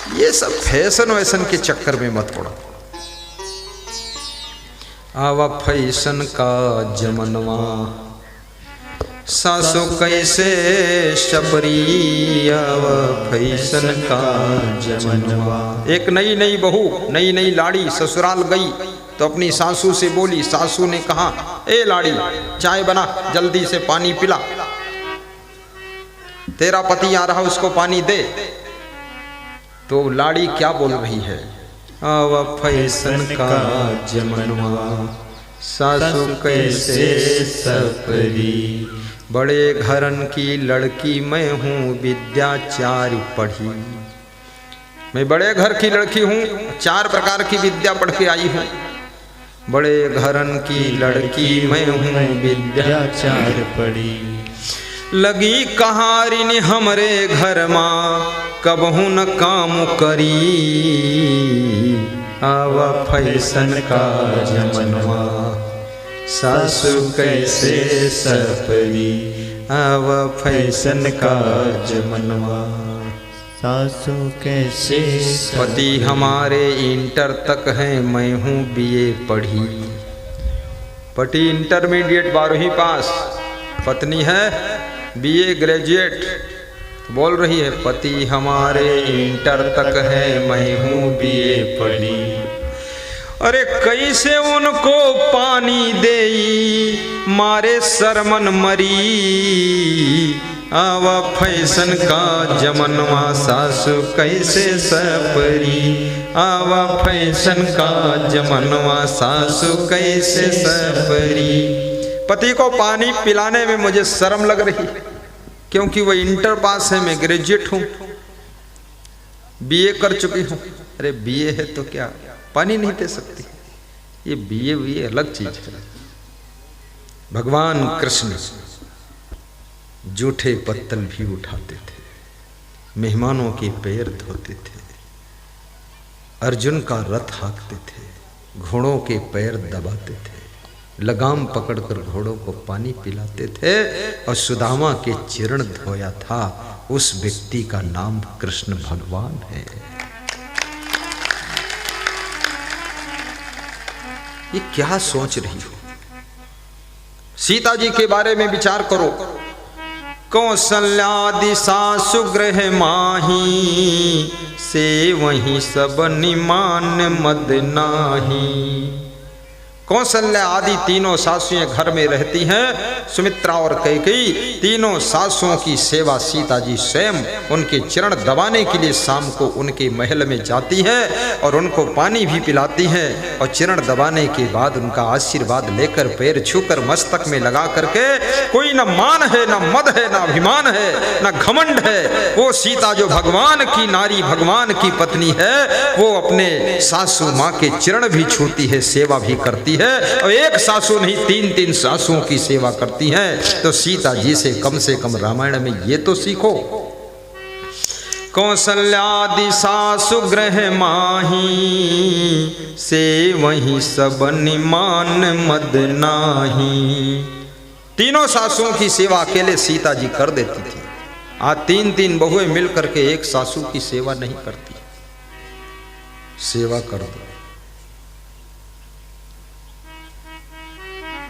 ये सब फैशन वैसन के चक्कर में मत पड़ो। आवा फैशन का जमनवा सासो कैसे शबरी, आवा फैशन का जमनवा। एक नई नई बहू, नई नई लाड़ी ससुराल गई तो अपनी सासू से बोली। सासू ने कहा, ए लाड़ी चाय बना, जल्दी से पानी पिला, तेरा पति आ रहा उसको पानी दे। तो लाड़ी क्या बोल रही है, आवा फैशन का जमनवा सासू कैसे सपरी, बड़े घरन की लड़की मैं हूँ विद्याचार्य पढ़ी। मैं बड़े घर की लड़की हूँ, 4 प्रकार की विद्या पढ़ के आई हूँ। बड़े घरन की लड़की मैं हूँ विद्याचार्य पढ़ी, लगी कहारिन हमरे घर माँ कबहू न काम करी, आवा फैशन का जमनवा सासू कैसे सपरी, आवा फैशन का जमनवा सासू कैसे। पति हमारे इंटर तक है, मैं हूँ बीए पढ़ी। पति इंटरमीडिएट 12वीं पास, पत्नी है बीए ग्रेजुएट। बोल रही है, पति हमारे इंटर तक है, मैं हूँ बीए पढ़ी। अरे कैसे उनको पानी देई मारे शर्मन मरी, आवा फैशन का जमनवा सासू कैसे सपरी, आवा फैशन का जमनवा सासू कैसे सपरी। पति को पानी पिलाने में मुझे शर्म लग रही, क्योंकि वो इंटर पास है, मैं ग्रेजुएट हूँ, बीए कर चुकी हूँ। अरे बीए है तो क्या पानी नहीं दे सकती? ये बीए अलग चीज है। भगवान कृष्ण जूठे पत्तल भी उठाते थे, मेहमानों के पैर धोते थे, अर्जुन का रथ हाँकते थे, घोड़ों के पैर दबाते थे, लगाम पकड़कर घोड़ों को पानी पिलाते थे और सुदामा के चरण धोया था। उस व्यक्ति का नाम कृष्ण भगवान है। ये क्या सोच रही हो? सीता जी के बारे में विचार करो। कौशल्यादि सासु गृह माही, से वही सब निमान मद नाही। कौशल्या आदि तीनों सासुएं घर में रहती हैं। सुमित्रा और कैकेयी तीनों सासुओं की सेवा सीता जी स्वयं उनके चरण दबाने के लिए शाम को उनके महल में जाती हैं और उनको पानी भी पिलाती हैं और चरण दबाने के बाद उनका आशीर्वाद लेकर पैर छूकर मस्तक में लगा करके, कोई न मान है, न मद है, न अभिमान है, न घमंड है, वो सीता जो भगवान की नारी, भगवान की पत्नी है, वो अपने सासू माँ के चरण भी छूती है, सेवा भी करती है। और एक सासू नहीं 3-3 सासुओं की सेवा करती हैं। तो सीता जी से कम रामायण में ये तो सीखो। कौशल्यादि सासु गृह माही, से वही सब निमान मद नाही। तीनों सासुओं की सेवा अकेले सीता जी कर देती थी। आज 3-3 बहुएं मिल करके एक सासू की सेवा नहीं करती। सेवा कर दो,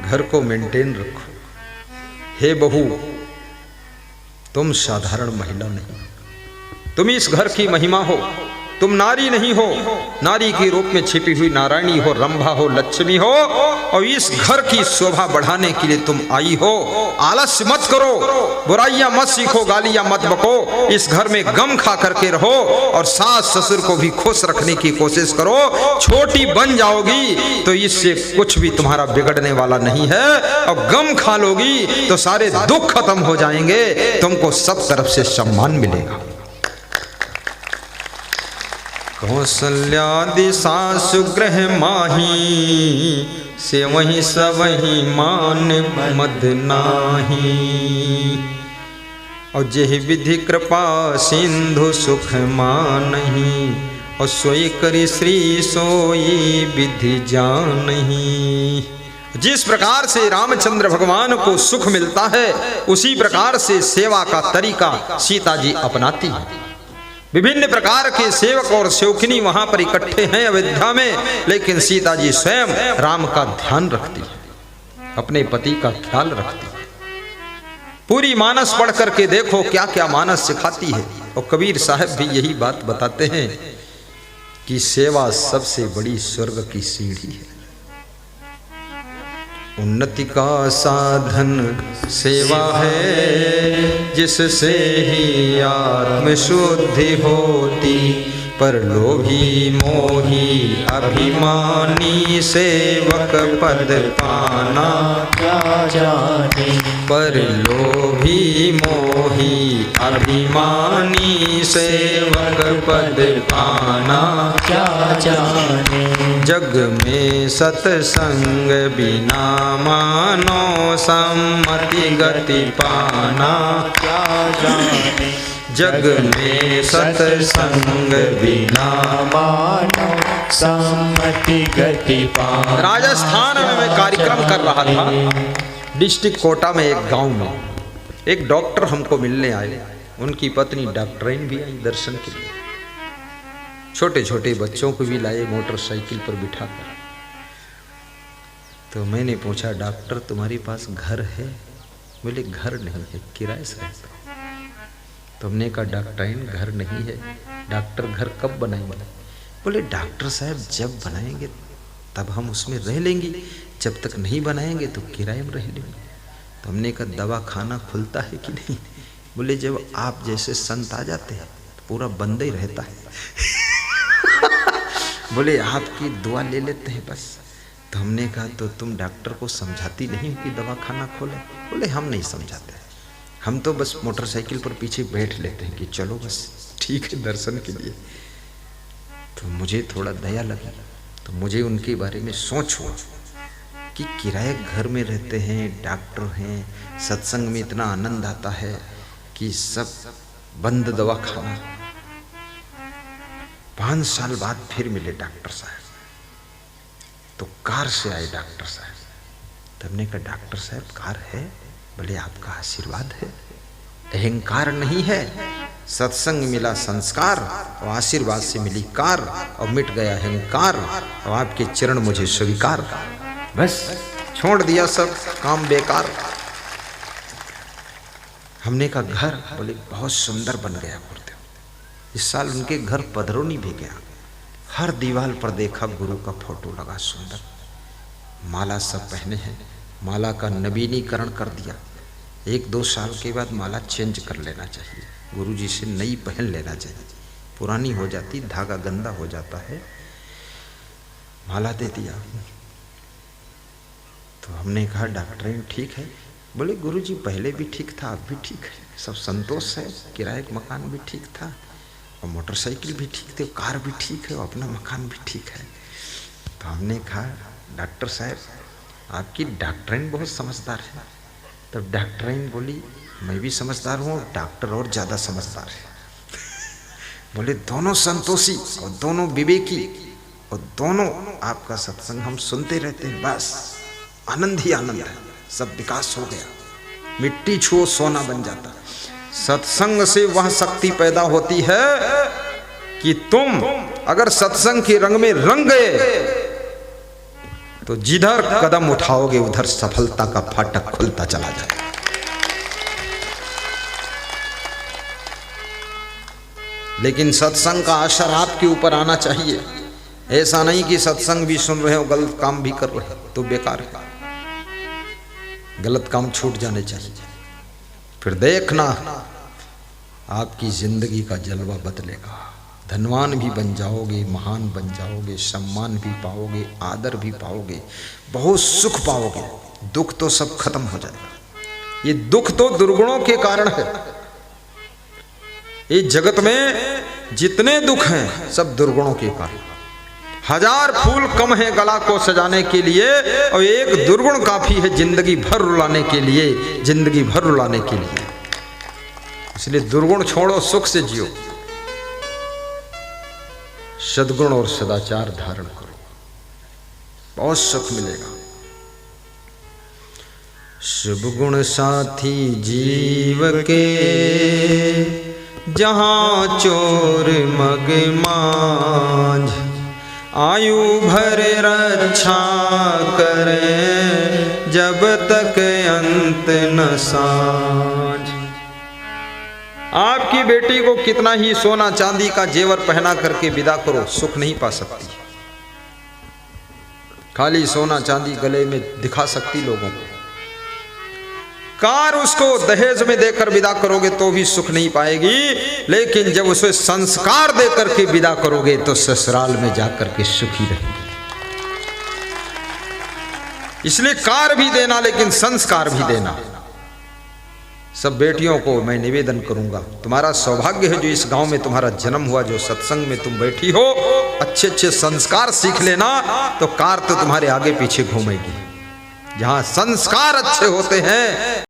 घर को मेंटेन रखो। हे बहू, तुम साधारण महिला नहीं, तुम इस घर की महिमा हो। तुम नारी नहीं हो, नारी के रूप में छिपी हुई नारायणी हो, रंभा हो, लक्ष्मी हो, और इस घर की शोभा बढ़ाने के लिए तुम आई हो। आलस्य मत करो, बुराइयां मत सीखो, गालियां मत बको। इस घर में गम खा करके रहो और सास ससुर को भी खुश रखने की कोशिश करो। छोटी बन जाओगी तो इससे कुछ भी तुम्हारा बिगड़ने वाला नहीं है, और गम खा लोगी तो सारे दुख खत्म हो जाएंगे, तुमको सब तरफ से सम्मान मिलेगा। कौशल्यादि सासु गृह माही, से वही सवही मान मद नाही। और जेहि विधि कृपा सिंधु सुख मानही, और सोई करी श्री सोई विधि जानही। जिस प्रकार से रामचंद्र भगवान को सुख मिलता है, उसी प्रकार से सेवा का तरीका सीता जी अपनाती है। विभिन्न प्रकार के सेवक और सेवकिनी वहां पर इकट्ठे हैं अयोध्या में, लेकिन सीता जी स्वयं राम का ध्यान रखती है, अपने पति का ख्याल रखती है। पूरी मानस पढ़ करके देखो क्या क्या मानस सिखाती है। और कबीर साहब भी यही बात बताते हैं कि सेवा सबसे बड़ी स्वर्ग की सीढ़ी है। उन्नति का साधन सेवा है, जिससे ही आत्म शुद्धि होती। पर लोभी मोही अभिमानी सेवक पद पाना क्या जाने। पर लोभी मोही अभिमानी सेवक पद पाना क्या जाने। जग में सत्संग बिना मानो सम्मति गति पाना क्या जाने। जग में सत्संग बिना मानो सम्मति गति पाना। राजस्थान में मैं कार्यक्रम कर रहा था। डिस्ट्रिक्ट कोटा में एक गांव में एक डॉक्टर हमको मिलने आए। उनकी पत्नी डॉक्टराइन भी आई दर्शन के लिए। छोटे छोटे बच्चों को भी लाए मोटरसाइकिल पर बिठाकर। तो मैंने पूछा, डॉक्टर तुम्हारे पास घर है? बोले घर नहीं है, किराए से रहता हूं। तो हमने कहा डॉक्टराइन घर नहीं है, डॉक्टर घर कब बनाएंगे? बोले डॉक्टर साहब जब बनाएंगे तब हम उसमें रह लेंगे, जब तक नहीं बनाएंगे तो किराए में रह लेंगे। तो हमने कहा दवा खाना खुलता है कि नहीं? बोले जब आप जैसे संत आ जाते हैं तो पूरा बंद ही रहता है। बोले आपकी दुआ ले लेते हैं बस। तो हमने कहा तो तुम डॉक्टर को समझाती नहीं कि दवा खाना खोले? बोले हम नहीं समझाते, हम तो बस मोटरसाइकिल पर पीछे बैठ लेते हैं कि चलो बस ठीक है दर्शन के लिए। तो मुझे थोड़ा दया लगी, तो मुझे उनके बारे में सोच हुआ कि किराए घर में रहते हैं, डॉक्टर हैं, सत्संग में इतना आनंद आता है कि सब बंद दवा खाना। 5 साल बाद फिर मिले डॉक्टर साहब, तो कार से आए डॉक्टर साहब। तब ने कहा डॉक्टर साहब कार है? बोले आपका आशीर्वाद है, अहंकार नहीं है। सत्संग मिला संस्कार और आशीर्वाद से मिली कार, और मिट गया अहंकार और आपके चरण मुझे स्वीकार। बस छोड़ दिया सब काम बेकार। हमने कहा घर? बोले बहुत सुंदर बन गया गुरुदेव। इस साल उनके घर पधरोनी भी गया, हर दीवार पर देखा गुरु का फोटो लगा सुंदर। माला सब पहने हैं, माला का नवीनीकरण कर दिया। 1-2 साल के बाद माला चेंज कर लेना चाहिए, गुरु जी से नई पहन लेना चाहिए, पुरानी हो जाती, धागा गंदा हो जाता है। माला दे दिया। तो हमने कहा डॉक्टराइन ठीक है? बोले गुरु जी पहले भी ठीक था, अब भी ठीक है, सब संतोष है, किराए का मकान भी ठीक था और मोटरसाइकिल भी ठीक थे, कार भी ठीक है और अपना मकान भी ठीक है। तो हमने कहा डॉक्टर साहब आपकी डॉक्टराइन बहुत समझदार है। तब डॉक्टराइन बोली मैं भी समझदार हूँ और डॉक्टर और ज़्यादा समझदार है। बोले दोनों संतोषी और दोनों विवेकी और दोनों आपका सत्संग हम सुनते रहते हैं, बस आनंद ही आनंद है, सब विकास हो गया, मिट्टी छुओ सोना बन जाता। सत्संग से वह शक्ति पैदा होती है कि तुम अगर सत्संग के रंग में रंग गए तो जिधर कदम उठाओगे उधर सफलता का फाटक खुलता चला जाए। लेकिन सत्संग का असर आपके ऊपर आना चाहिए। ऐसा नहीं कि सत्संग भी सुन रहे हो गलत काम भी कर रहे हो तो बेकार है, गलत काम छूट जाने चाहिए। फिर देखना आपकी जिंदगी का जलवा बदलेगा, धनवान भी बन जाओगे, महान बन जाओगे, सम्मान भी पाओगे, आदर भी पाओगे, बहुत सुख पाओगे, दुख तो सब खत्म हो जाएगा। ये दुख तो दुर्गुणों के कारण है। ये जगत में जितने दुख हैं सब दुर्गुणों के कारण। 1000 फूल कम है गला को सजाने के लिए और एक दुर्गुण काफी है जिंदगी भर रुलाने के लिए, जिंदगी भर रुलाने के लिए। इसलिए दुर्गुण छोड़ो, सुख से जियो, सद्गुण और सदाचार धारण करो, बहुत सुख मिलेगा। शुभ गुण साथी जीव के जहाँ चोर मग मांझ, आयु भर रक्षा करे, जब तक अंत न साझ। आपकी बेटी को कितना ही सोना चांदी का जेवर पहना करके विदा करो, सुख नहीं पा सकती। खाली सोना चांदी गले में दिखा सकती लोगों को। कार उसको दहेज में देकर विदा करोगे तो भी सुख नहीं पाएगी, लेकिन जब उसे संस्कार देकर के विदा करोगे तो ससुराल में जाकर के सुखी रहेगी। इसलिए कार भी देना, लेकिन संस्कार भी देना। सब बेटियों को मैं निवेदन करूंगा, तुम्हारा सौभाग्य है जो इस गांव में तुम्हारा जन्म हुआ, जो सत्संग में तुम बैठी हो। अच्छे अच्छे संस्कार सीख लेना तो कार तो तुम्हारे आगे पीछे घूमेगी। जहां संस्कार अच्छे होते हैं